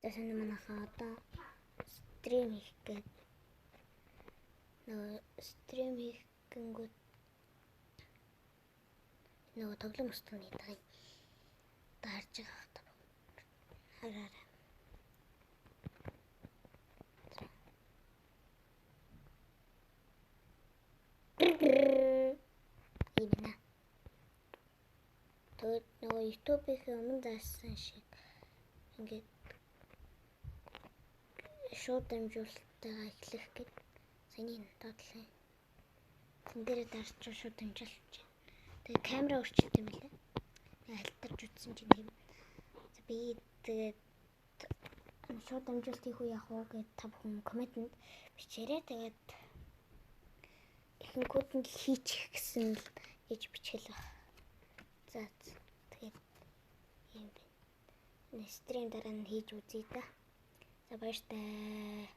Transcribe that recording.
За сонь манайхаа одоо стрим хийх гээд нөгөө стрим хийх гингүүд нөгөө тоглоом устганы даа харж байгаа хата хараарай. Иймнэ. Тэгээд нөгөө YouTube-ийн өмнө заасан шиг ингээд шууд дамжуулалтайгаа эхлэх гээд саний доотлоо. Тэн дээрээ дарж шууд дамжуулж. Тэгээд камера өөрчилт юм билээ. Альтарч утсан чинь тийм. Би тэгээд шууд дамжуултын хүү яах вэ гэд та бүхэн комментэнд бичээрэй. Тэгээд ихэнх нь хийчих гэсэн л гэж бичгэл баг. За тэгээд юм бэ. Стрим дараа нь хийж үзье да. За баяртай.